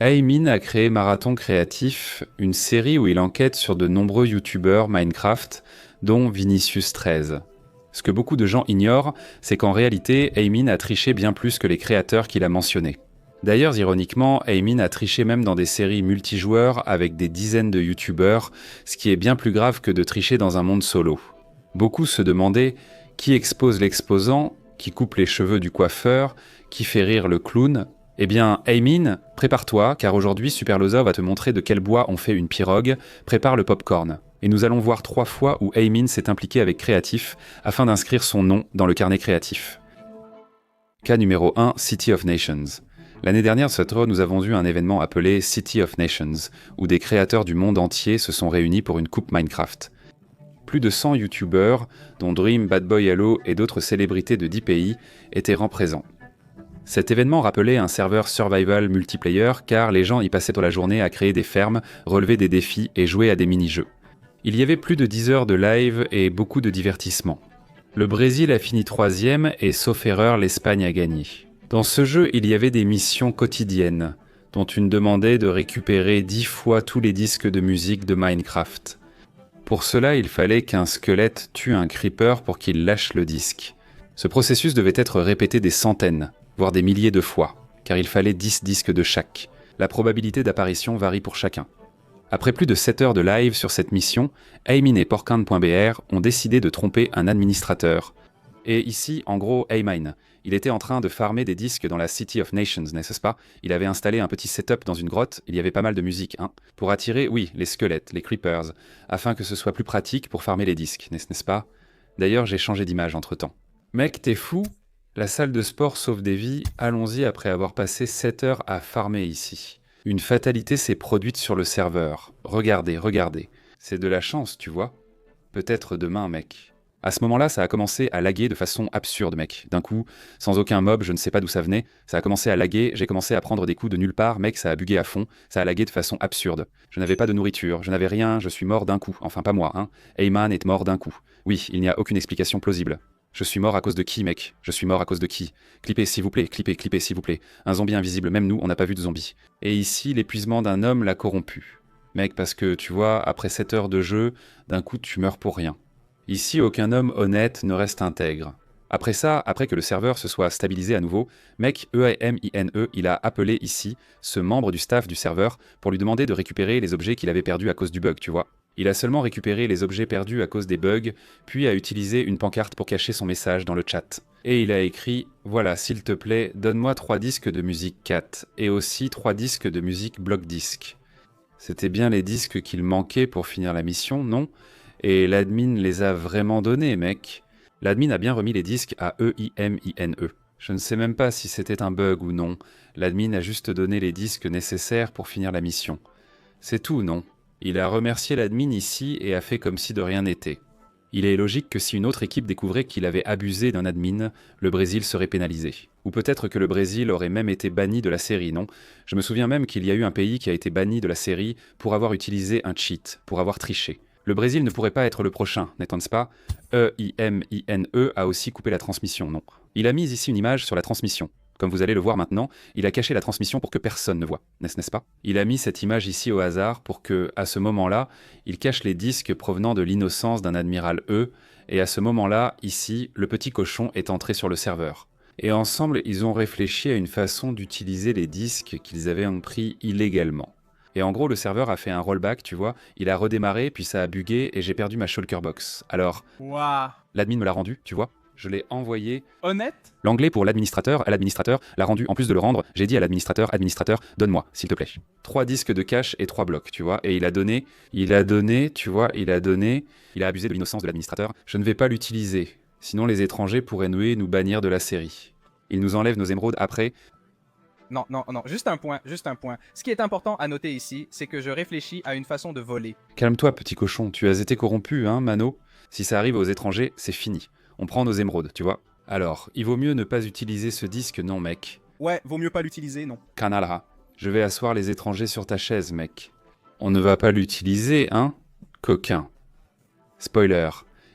Aimin a créé Marathon Créatif, une série où il enquête sur de nombreux youtubeurs Minecraft, dont Vinicius13. Ce que beaucoup de gens ignorent, c'est qu'en réalité, Aimin a triché bien plus que les créateurs qu'il a mentionnés. D'ailleurs, ironiquement, Aimin a triché même dans des séries multijoueurs avec des dizaines de youtubeurs, ce qui est bien plus grave que de tricher dans un monde solo. Beaucoup se demandaient qui expose l'exposant, qui coupe les cheveux du coiffeur, qui fait rire le clown. Eh bien, Aimin, prépare-toi, car aujourd'hui Superloza va te montrer de quel bois on fait une pirogue, prépare le popcorn. Et nous allons voir 3 fois où Aimin s'est impliqué avec Créatif, afin d'inscrire son nom dans le carnet créatif. Cas numéro 1, City of Nations. L'année dernière, Sutro, nous avons eu un événement appelé City of Nations, où des créateurs du monde entier se sont réunis pour une coupe Minecraft. Plus de 100 youtubeurs, dont Dream, Bad Boy Hello et d'autres célébrités de 10 pays, étaient présents. Cet événement rappelait un serveur survival multiplayer car les gens y passaient toute la journée à créer des fermes, relever des défis et jouer à des mini-jeux. Il y avait plus de 10 heures de live et beaucoup de divertissement. Le Brésil a fini 3e et sauf erreur, l'Espagne a gagné. Dans ce jeu, il y avait des missions quotidiennes, dont une demandait de récupérer 10 fois tous les disques de musique de Minecraft. Pour cela, il fallait qu'un squelette tue un creeper pour qu'il lâche le disque. Ce processus devait être répété des centaines, voire des milliers de fois, car il fallait 10 disques de chaque. La probabilité d'apparition varie pour chacun. Après plus de 7 heures de live sur cette mission, Aimin et Porkand.br ont décidé de tromper un administrateur. Et ici, en gros, Aimin, il était en train de farmer des disques dans la City of Nations, n'est-ce pas? Il avait installé un petit setup dans une grotte, il y avait pas mal de musique, pour attirer, oui, les squelettes, les creepers, afin que ce soit plus pratique pour farmer les disques, n'est-ce pas? D'ailleurs, j'ai changé d'image entre-temps. Mec, t'es fou? La salle de sport sauve des vies, allons-y après avoir passé 7 heures à farmer ici. Une fatalité s'est produite sur le serveur. Regardez. C'est de la chance, tu vois. Peut-être demain, mec. À ce moment-là, ça a commencé à laguer de façon absurde, mec. D'un coup, sans aucun mob, je ne sais pas d'où ça venait, ça a commencé à laguer, j'ai commencé à prendre des coups de nulle part, mec, ça a bugué à fond, ça a lagué de façon absurde. Je n'avais pas de nourriture, je n'avais rien, je suis mort d'un coup. Enfin, pas moi, Aiman est mort d'un coup. Oui, il n'y a aucune explication plausible. Je suis mort à cause de qui, mec? Je suis mort à cause de qui? Clippez, s'il vous plaît, clippez, s'il vous plaît. Un zombie invisible, même nous, on n'a pas vu de zombie. Et ici, l'épuisement d'un homme l'a corrompu. Mec, parce que, tu vois, après 7 heures de jeu, d'un coup, tu meurs pour rien. Ici, aucun homme honnête ne reste intègre. Après ça, après que le serveur se soit stabilisé à nouveau, mec, EAMINE, il a appelé ici ce membre du staff du serveur pour lui demander de récupérer les objets qu'il avait perdus à cause du bug, tu vois. Il a seulement récupéré les objets perdus à cause des bugs, puis a utilisé une pancarte pour cacher son message dans le chat. Et il a écrit « Voilà, s'il te plaît, donne-moi 3 disques de musique 4, et aussi 3 disques de musique bloc disque. » C'était bien les disques qu'il manquait pour finir la mission, non? Et l'admin les a vraiment donnés, mec. L'admin a bien remis les disques à EIMINE. Je ne sais même pas si c'était un bug ou non. L'admin a juste donné les disques nécessaires pour finir la mission. C'est tout, non? Il a remercié l'admin ici et a fait comme si de rien n'était. Il est logique que si une autre équipe découvrait qu'il avait abusé d'un admin, le Brésil serait pénalisé. Ou peut-être que le Brésil aurait même été banni de la série, non? Je me souviens même qu'il y a eu un pays qui a été banni de la série pour avoir utilisé un cheat, pour avoir triché. Le Brésil ne pourrait pas être le prochain, n'est-ce pas? EIMINE a aussi coupé la transmission, non? Il a mis ici une image sur la transmission. Comme vous allez le voir maintenant, il a caché la transmission pour que personne ne voit, n'est-ce pas? Il a mis cette image ici au hasard pour que, à ce moment-là, il cache les disques provenant de l'innocence d'un admiral E, et à ce moment-là, ici, le petit cochon est entré sur le serveur. Et ensemble, ils ont réfléchi à une façon d'utiliser les disques qu'ils avaient pris illégalement. Et en gros, le serveur a fait un rollback, tu vois, il a redémarré, puis ça a bugué, et j'ai perdu ma shulker box. Alors, Waouh. l'admin me l'a rendu, tu vois? Je l'ai envoyé. Honnête? L'anglais pour l'administrateur, à l'administrateur, l'a rendu. En plus de le rendre, j'ai dit à l'administrateur, donne-moi, s'il te plaît. 3 disques de cache et 3 blocs, tu vois. Et il a donné, tu vois, il a abusé de l'innocence de l'administrateur. Je ne vais pas l'utiliser. Sinon, les étrangers pourraient nous bannir de la série. Ils nous enlèvent nos émeraudes après. Non, juste un point. Ce qui est important à noter ici, c'est que je réfléchis à une façon de voler. Calme-toi, petit cochon, tu as été corrompu, Mano? Si ça arrive aux étrangers, c'est fini. On prend nos émeraudes, tu vois. Alors, il vaut mieux ne pas utiliser ce disque, non, mec. Ouais, vaut mieux pas l'utiliser, non. Canalra. Je vais asseoir les étrangers sur ta chaise, mec. On ne va pas l'utiliser, coquin. Spoiler.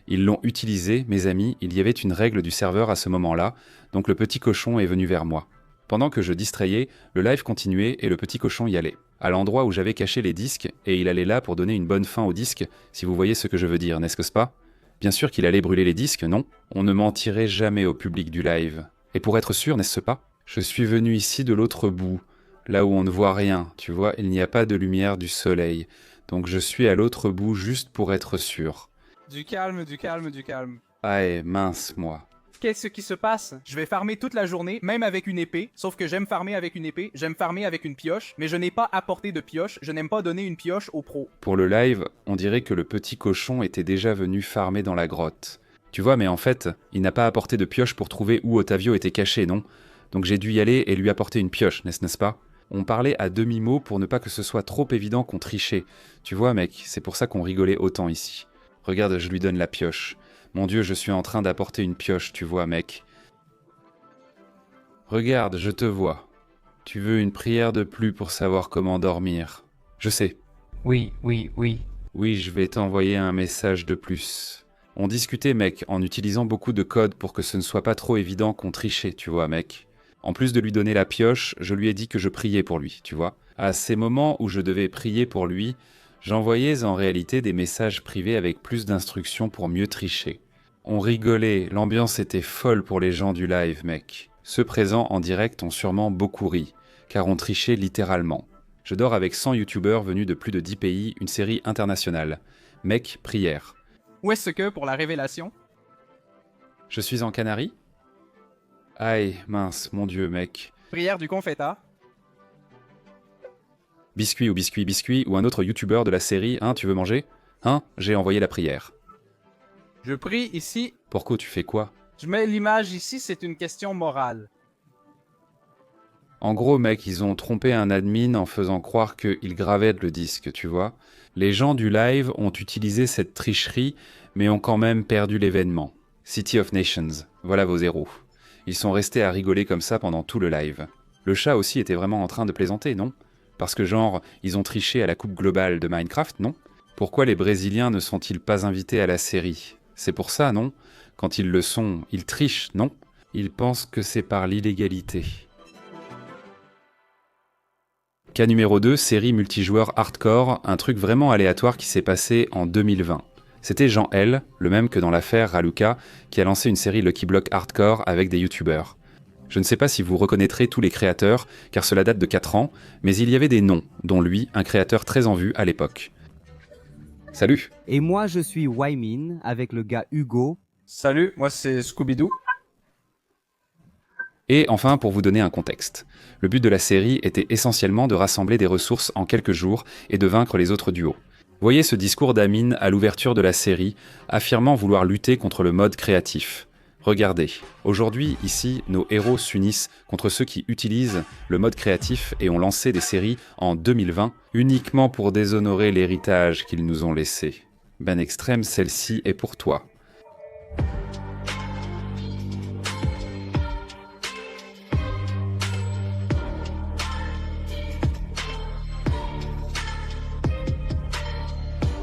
Ils l'ont utilisé, mes amis, il y avait une règle du serveur à ce moment-là, donc le petit cochon est venu vers moi. Pendant que je distrayais, le live continuait et le petit cochon y allait. À l'endroit où j'avais caché les disques, et il allait là pour donner une bonne fin aux disques, si vous voyez ce que je veux dire, n'est-ce pas? Bien sûr qu'il allait brûler les disques, non? On ne mentirait jamais au public du live. Et pour être sûr, n'est-ce pas? Je suis venu ici de l'autre bout, là où on ne voit rien, tu vois, il n'y a pas de lumière du soleil. Donc je suis à l'autre bout juste pour être sûr. Du calme, du calme, du calme. Ah, mince, moi. Qu'est-ce qui se passe? Je vais farmer toute la journée, même avec une épée, sauf que j'aime farmer avec une épée, j'aime farmer avec une pioche, mais je n'ai pas apporté de pioche, je n'aime pas donner une pioche aux pros. Pour le live, on dirait que le petit cochon était déjà venu farmer dans la grotte. Tu vois, mais en fait, il n'a pas apporté de pioche pour trouver où Otavio était caché, non? Donc j'ai dû y aller et lui apporter une pioche, n'est-ce pas? On parlait à demi-mot pour ne pas que ce soit trop évident qu'on trichait. Tu vois, mec, c'est pour ça qu'on rigolait autant ici. Regarde, je lui donne la pioche. Mon Dieu, je suis en train d'apporter une pioche, tu vois, mec. Regarde, je te vois. Tu veux une prière de plus pour savoir comment dormir. Je sais. Oui. Oui, je vais t'envoyer un message de plus. On discutait, mec, en utilisant beaucoup de codes pour que ce ne soit pas trop évident qu'on trichait, tu vois, mec. En plus de lui donner la pioche, je lui ai dit que je priais pour lui, tu vois. À ces moments où je devais prier pour lui, j'envoyais en réalité des messages privés avec plus d'instructions pour mieux tricher. On rigolait, l'ambiance était folle pour les gens du live, mec. Ceux présents en direct ont sûrement beaucoup ri, car on trichait littéralement. Je dors avec 100 youtubeurs venus de plus de 10 pays, une série internationale. Mec, prière. Où est-ce que, pour la révélation? Je suis en Canaries? Aïe, mince, mon Dieu, mec. Prière du confetta. Biscuit ou un autre youtubeur de la série, hein, tu veux manger? Hein, j'ai envoyé la prière. Je prie ici. Pourquoi tu fais quoi? Je mets l'image ici, c'est une question morale. En gros, mec, ils ont trompé un admin en faisant croire qu'il gravait le disque, tu vois. Les gens du live ont utilisé cette tricherie, mais ont quand même perdu l'événement. City of Nations, voilà vos héros. Ils sont restés à rigoler comme ça pendant tout le live. Le chat aussi était vraiment en train de plaisanter, non? Parce que genre, ils ont triché à la coupe globale de Minecraft, non? Pourquoi les Brésiliens ne sont-ils pas invités à la série? C'est pour ça, non? Quand ils le sont, ils trichent, non? Ils pensent que c'est par l'illégalité. Cas numéro 2, série multijoueur hardcore, un truc vraiment aléatoire qui s'est passé en 2020. C'était Jean L, le même que dans l'affaire Raluca, qui a lancé une série Lucky Block hardcore avec des youtubeurs. Je ne sais pas si vous reconnaîtrez tous les créateurs, car cela date de 4 ans, mais il y avait des noms, dont lui, un créateur très en vue à l'époque. Salut! Et moi, je suis Wymin avec le gars Hugo. Salut, moi c'est Scooby-Doo. Et enfin, pour vous donner un contexte, le but de la série était essentiellement de rassembler des ressources en quelques jours et de vaincre les autres duos. Voyez ce discours d'Amin à l'ouverture de la série, affirmant vouloir lutter contre le mode créatif. Regardez, aujourd'hui, ici, nos héros s'unissent contre ceux qui utilisent le mode créatif et ont lancé des séries en 2020 uniquement pour déshonorer l'héritage qu'ils nous ont laissé. Ben Extrême, celle-ci est pour toi.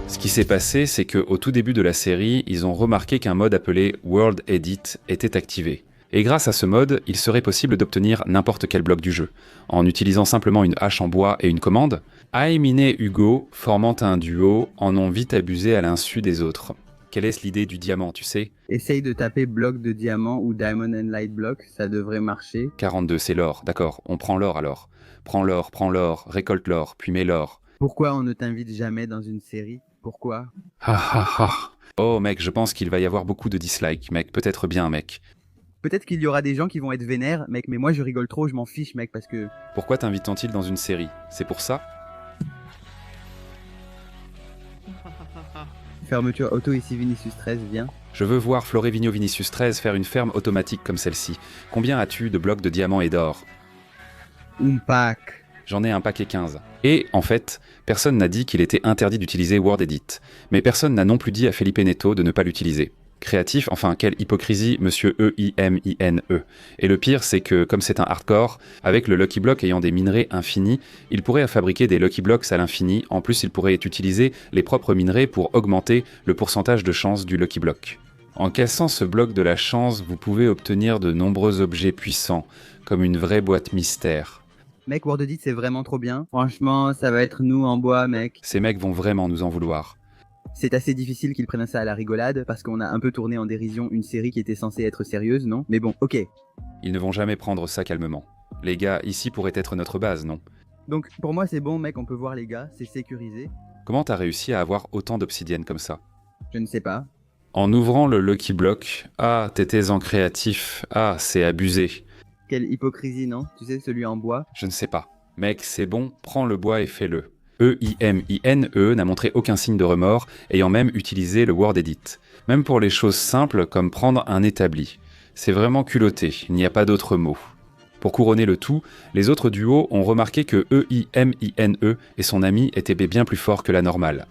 Ce qui s'est passé, c'est qu'au tout début de la série, ils ont remarqué qu'un mode appelé World Edit était activé. Et grâce à ce mode, il serait possible d'obtenir n'importe quel bloc du jeu. En utilisant simplement une hache en bois et une commande, Aimine et Hugo, formant un duo, en ont vite abusé à l'insu des autres. Quelle est l'idée du diamant, tu sais? Essaye de taper bloc de diamant ou Diamond and Light Block, ça devrait marcher. 42, c'est l'or, d'accord, on prend l'or alors. Prends l'or, récolte l'or, puis mets l'or. Pourquoi on ne t'invite jamais dans une série? Pourquoi? Oh mec, je pense qu'il va y avoir beaucoup de dislikes, mec, peut-être bien, mec. Peut-être qu'il y aura des gens qui vont être vénères, mec, mais moi je rigole trop, je m'en fiche, mec, parce que... Pourquoi t'invitent-ils dans une série? C'est pour ça? Fermeture auto ici, Vinicius 13, viens. Je veux voir Florévigno Vinicius 13 faire une ferme automatique comme celle-ci. Combien as-tu de blocs de diamants et d'or? Un pack. J'en ai un paquet 15. Et, en fait, personne n'a dit qu'il était interdit d'utiliser Word Edit. Mais personne n'a non plus dit à Felipe Neto de ne pas l'utiliser. Créatif, enfin, quelle hypocrisie, monsieur E-I-M-I-N-E. Et le pire, c'est que, comme c'est un hardcore, avec le Lucky Block ayant des minerais infinis, il pourrait fabriquer des Lucky Blocks à l'infini. En plus, il pourrait utiliser les propres minerais pour augmenter le pourcentage de chance du Lucky Block. En cassant ce bloc de la chance, vous pouvez obtenir de nombreux objets puissants, comme une vraie boîte mystère. Mec, World Edit, c'est vraiment trop bien. Franchement, ça va être nous en bois, mec. Ces mecs vont vraiment nous en vouloir. C'est assez difficile qu'ils prennent ça à la rigolade, parce qu'on a un peu tourné en dérision une série qui était censée être sérieuse, non? Mais bon, ok. Ils ne vont jamais prendre ça calmement. Les gars, ici pourrait être notre base, non? Donc, pour moi, c'est bon, mec, on peut voir les gars, c'est sécurisé. Comment t'as réussi à avoir autant d'obsidienne comme ça? Je ne sais pas. En ouvrant le Lucky Block, ah, t'étais en créatif, ah, c'est abusé. Quelle hypocrisie, non? Tu sais, celui en bois. Je ne sais pas. Mec, c'est bon, prends le bois et fais-le. EIMINE n'a montré aucun signe de remords, ayant même utilisé le Word Edit. Même pour les choses simples comme prendre un établi. C'est vraiment culotté, il n'y a pas d'autre mot. Pour couronner le tout, les autres duos ont remarqué que EIMINE et son ami étaient bien plus forts que la normale.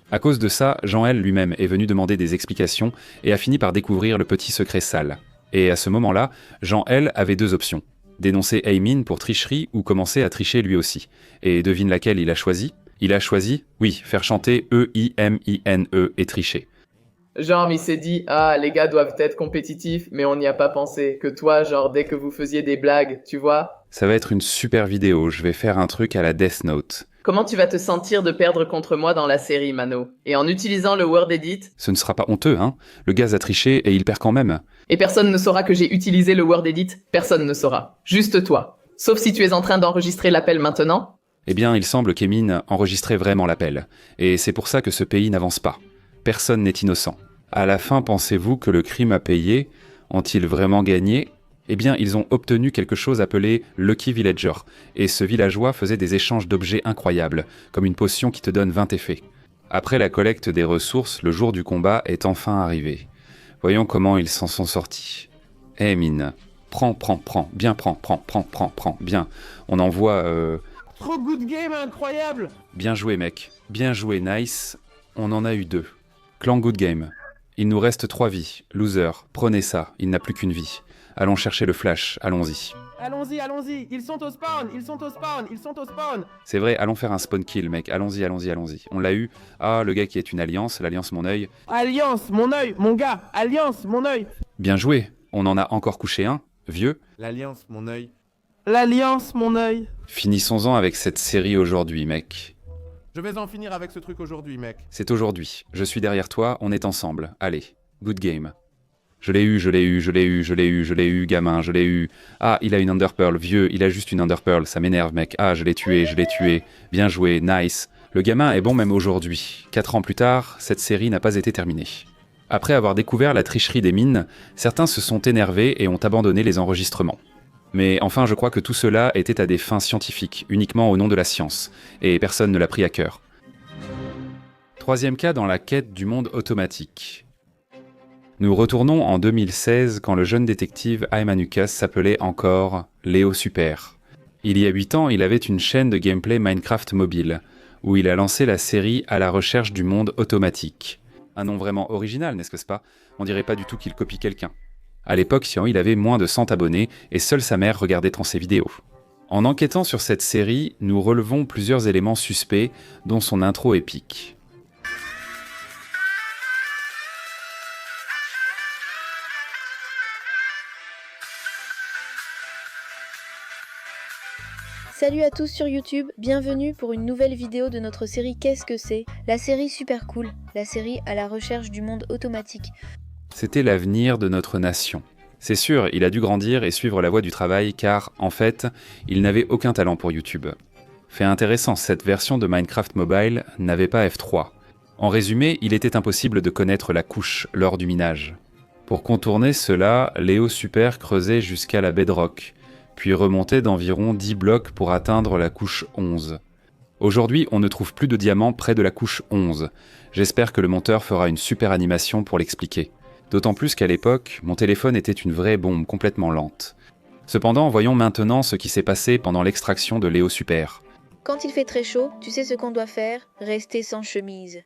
À cause de ça, Jean-L lui-même est venu demander des explications et a fini par découvrir le petit secret sale. Et à ce moment-là, Jean-L avait deux options. Dénoncer Aimin pour tricherie ou commencer à tricher lui aussi. Et devine laquelle il a choisi? Il a choisi, oui, faire chanter EIMINE et tricher. Genre, il s'est dit, ah, les gars doivent être compétitifs, mais on n'y a pas pensé. Que toi, genre, dès que vous faisiez des blagues, tu vois? Ça va être une super vidéo, je vais faire un truc à la Death Note. Comment tu vas te sentir de perdre contre moi dans la série, Mano? Et en utilisant le Word Edit? Ce ne sera pas honteux, hein? Le gaz a triché et il perd quand même. Et personne ne saura que j'ai utilisé le Word Edit? Personne ne saura. Juste toi. Sauf si tu es en train d'enregistrer l'appel maintenant? Eh bien, il semble qu'Emin enregistrait vraiment l'appel. Et c'est pour ça que ce pays n'avance pas. Personne n'est innocent. À la fin, pensez-vous que le crime a payé? Ont-ils vraiment gagné? Eh bien, ils ont obtenu quelque chose appelé Lucky Villager, et ce villageois faisait des échanges d'objets incroyables, comme une potion qui te donne 20 effets. Après la collecte des ressources, le jour du combat est enfin arrivé. Voyons comment ils s'en sont sortis. Eh mine, prends, bien prends, bien. On envoie... Trop good game, incroyable! Bien joué mec, bien joué, nice. On en a eu 2. Clan Good Game. Il nous reste 3 vies. Loser, prenez ça, il n'a plus qu'une vie. Allons chercher le flash, allons-y. Allons-y, ils sont au spawn. C'est vrai, allons faire un spawn kill, mec, allons-y. On l'a eu. Ah, le gars qui est une alliance, l'alliance mon œil. Alliance, mon œil, mon gars, alliance, mon œil. Bien joué, on en a encore couché un, vieux. L'alliance, mon œil. L'alliance, mon œil. Finissons-en avec cette série aujourd'hui, mec. Je vais en finir avec ce truc aujourd'hui, mec. C'est aujourd'hui, je suis derrière toi, on est ensemble. Allez, good game. Je l'ai eu, gamin, je l'ai eu. Ah, il a une Underpearl, vieux, il a juste une Underpearl, ça m'énerve, mec. Ah, je l'ai tué. Bien joué, nice. Le gamin est bon même aujourd'hui. 4 ans plus tard, cette série n'a pas été terminée. Après avoir découvert la tricherie des mines, certains se sont énervés et ont abandonné les enregistrements. Mais enfin, je crois que tout cela était à des fins scientifiques, uniquement au nom de la science, et personne ne l'a pris à cœur. Troisième cas dans la quête du monde automatique. Nous retournons en 2016 quand le jeune détective Aimanukas s'appelait encore Léo Super. Il y a 8 ans, il avait une chaîne de gameplay Minecraft mobile, où il a lancé la série À la recherche du monde automatique. Un nom vraiment original, n'est-ce pas? On dirait pas du tout qu'il copie quelqu'un. À l'époque, il avait moins de 100 abonnés et seule sa mère regardait tant ses vidéos. En enquêtant sur cette série, nous relevons plusieurs éléments suspects, dont son intro épique. Salut à tous sur YouTube, bienvenue pour une nouvelle vidéo de notre série Qu'est-ce que c'est? La série super cool, la série à la recherche du monde automatique. C'était l'avenir de notre nation. C'est sûr, il a dû grandir et suivre la voie du travail car, en fait, il n'avait aucun talent pour YouTube. Fait intéressant, cette version de Minecraft Mobile n'avait pas F3. En résumé, il était impossible de connaître la couche lors du minage. Pour contourner cela, Léo Super creusait jusqu'à la bedrock, puis remontait d'environ 10 blocs pour atteindre la couche 11. Aujourd'hui, on ne trouve plus de diamants près de la couche 11. J'espère que le monteur fera une super animation pour l'expliquer. D'autant plus qu'à l'époque, mon téléphone était une vraie bombe complètement lente. Cependant, voyons maintenant ce qui s'est passé pendant l'extraction de Léo Super. Quand il fait très chaud, tu sais ce qu'on doit faire? Rester sans chemise.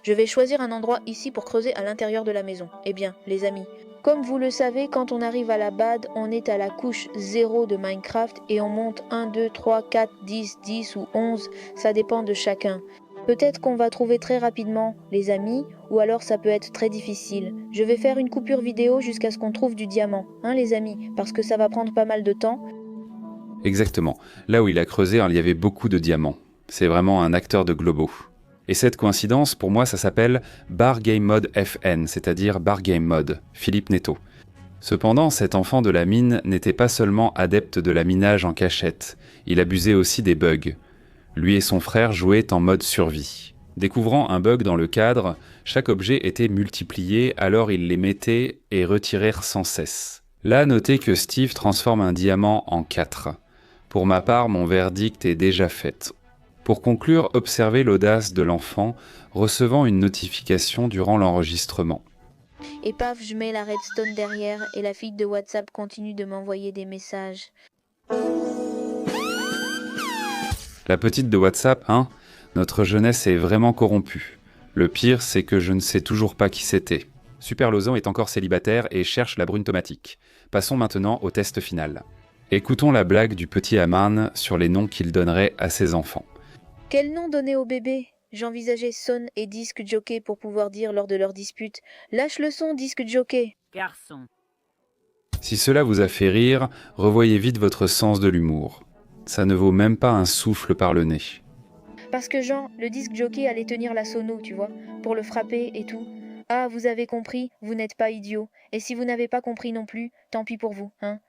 Je vais choisir un endroit ici pour creuser à l'intérieur de la maison. Eh bien, les amis, comme vous le savez, quand on arrive à la BAD, on est à la couche 0 de Minecraft et on monte 1, 2, 3, 4, 10, 10 ou 11, ça dépend de chacun. Peut-être qu'on va trouver très rapidement, les amis, ou alors ça peut être très difficile. Je vais faire une coupure vidéo jusqu'à ce qu'on trouve du diamant, hein les amis, parce que ça va prendre pas mal de temps. Exactement. Là où il a creusé, il y avait beaucoup de diamants. C'est vraiment un acteur de Globo. Et cette coïncidence, pour moi, ça s'appelle Bar Game Mode FN, c'est-à-dire Bar Game Mode, Philippe Netto. Cependant, cet enfant de la mine n'était pas seulement adepte de la minage en cachette, il abusait aussi des bugs. Lui et son frère jouaient en mode survie. Découvrant un bug dans le cadre, chaque objet était multiplié, alors ils les mettaient et retirèrent sans cesse. Là, notez que Steve transforme un diamant en 4. Pour ma part, mon verdict est déjà fait. Pour conclure, observez l'audace de l'enfant recevant une notification durant l'enregistrement. Et paf, je mets la redstone derrière et la fille de WhatsApp continue de m'envoyer des messages. La petite de WhatsApp, hein? Notre jeunesse est vraiment corrompue. Le pire, c'est que je ne sais toujours pas qui c'était. Superlozan est encore célibataire et cherche la brune tomatique. Passons maintenant au test final. Écoutons la blague du petit Amarn sur les noms qu'il donnerait à ses enfants. Quel nom donner au bébé? J'envisageais Son et Disque Jockey pour pouvoir dire lors de leur dispute « Lâche le son, Disque Jockey !» Garçon. Si cela vous a fait rire, revoyez vite votre sens de l'humour. Ça ne vaut même pas un souffle par le nez. Parce que Jean, le Disque Jockey allait tenir la sono, tu vois, pour le frapper et tout. Ah, vous avez compris, vous n'êtes pas idiot. Et si vous n'avez pas compris non plus, tant pis pour vous, hein.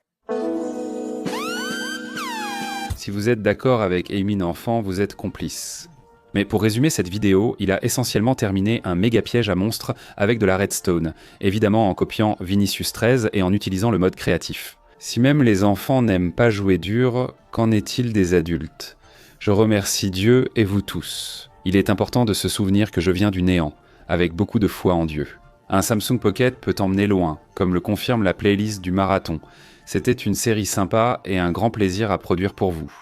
Si vous êtes d'accord avec Emin Enfant, vous êtes complice. Mais pour résumer cette vidéo, il a essentiellement terminé un méga piège à monstres avec de la redstone, évidemment en copiant Vinicius 13 et en utilisant le mode créatif. Si même les enfants n'aiment pas jouer dur, qu'en est-il des adultes? Je remercie Dieu et vous tous. Il est important de se souvenir que je viens du néant, avec beaucoup de foi en Dieu. Un Samsung Pocket peut emmener loin, comme le confirme la playlist du marathon. C'était une série sympa et un grand plaisir à produire pour vous.